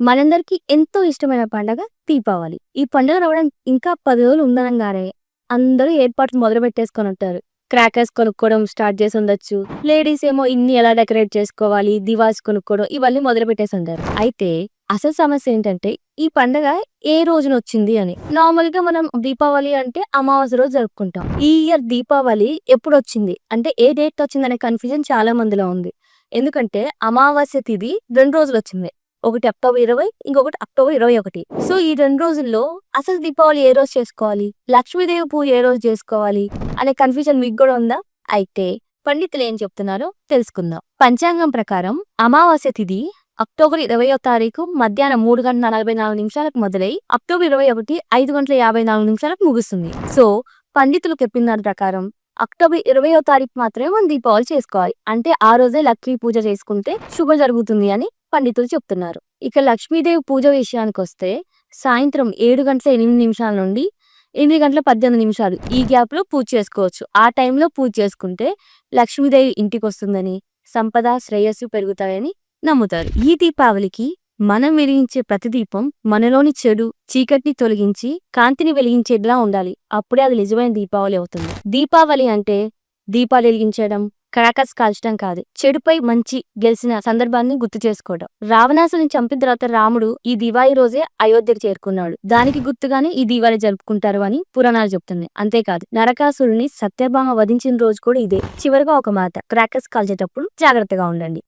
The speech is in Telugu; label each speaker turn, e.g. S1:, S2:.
S1: మనందరికీ ఎంతో ఇష్టమైన పండగ దీపావళి. ఈ పండుగ రావడానికి ఇంకా 10 రోజులు ఉందనంగానే అందరూ ఏర్పాట్లు మొదలుపెట్టేసుకొనుంటారు. క్రాకర్స్ కొనుక్కోవడం స్టార్ట్ చేసుండొచ్చు. లేడీస్ ఏమో ఇన్ని ఎలా డెకరేట్ చేసుకోవాలి, దివాస్ కొనుక్కోవడం ఇవన్నీ మొదలుపెట్టేసుంటారు. అయితే అసలు సమస్య ఏంటంటే ఈ పండగ ఏ రోజునొచ్చింది అని. నార్మల్‌గా మనం దీపావళి అంటే అమావాస్య రోజు జరుపుకుంటాం. ఈ ఇయర్ దీపావళి ఎప్పుడొచ్చింది? అంటే ఏ డేట్‌తో వచ్చిందనే కన్‌ఫ్యూజన్ చాలా మందిలో ఉంది. ఎందుకంటే అమావాస్య తిథి 2 రోజులొచ్చింది. ఒకటి అక్టోబర్ 20, ఇంకొకటి అక్టోబర్ 21. సో ఈ 2 రోజుల్లో అసలు దీపావళి ఏ రోజు చేసుకోవాలి? లక్ష్మీదేవి పూజ ఏ రోజు చేసుకోవాలి? అనే కన్‌ఫ్యూజన్ మీకు గూడా ఉందా? అయితే పండితులు ఏం చెప్తున్నారో తెలుసుకుందాం. పంచాంగం ప్రకారం అమావాస్య తిథి అక్టోబర్ 20వ తారీఖు మధ్యాహ్నం 3:44 మొదలై అక్టోబర్ 21 5:54 ముగుస్తుంది. సో పండితులు చెప్పిన దాని ప్రకారం అక్టోబర్ 20వ తారీఖు మాత్రమే మనం దీపావళి చేసుకోవాలి. అంటే ఆ రోజే లక్ష్మీ పూజ చేసుకుంటే శుభం జరుగుతుంది అని పండితులు చెప్తున్నారు. ఇక లక్ష్మీదేవి పూజ విషయానికొస్తే సాయంత్రం 7:08 నుండి 8:18 ఈ గ్యాప్ లో పూజ చేసుకోవచ్చు. ఆ టైంలో పూజ చేసుకుంటే లక్ష్మీదేవి ఇంటికొస్తుందని, సంపద శ్రేయస్సు పెరుగుతాయని నమ్ముతారు. ఈ దీపావళికి మనం వెలిగించే ప్రతి దీపం మనలోని చెడు చీకటిని తొలగించి కాంతిని వెలిగించేలా ఉండాలి. అప్పుడే అది నిజమైన దీపావళి అవుతుంది. దీపావళి అంటే దీపాలు వెలిగించడం, క్రాకర్స్ కాల్చడం కాదు. చెడుపై మంచి గెలిచిన సందర్భాన్ని గుర్తు చేసుకోవడం. రావణాసుని చంపిన తర్వాత రాముడు ఈ దివాళి రోజే అయోధ్యకు చేరుకున్నాడు. దానికి గుర్తుగానే ఈ దివాళి జరుపుకుంటారు అని పురాణాలు చెప్తున్నాయి. అంతేకాదు నరకాసురుని సత్యభామ వధించిన రోజు కూడా ఇదే. చివరిగా ఒక మాట, క్రాకర్స్ కాల్చేటప్పుడు జాగ్రత్తగా ఉండండి.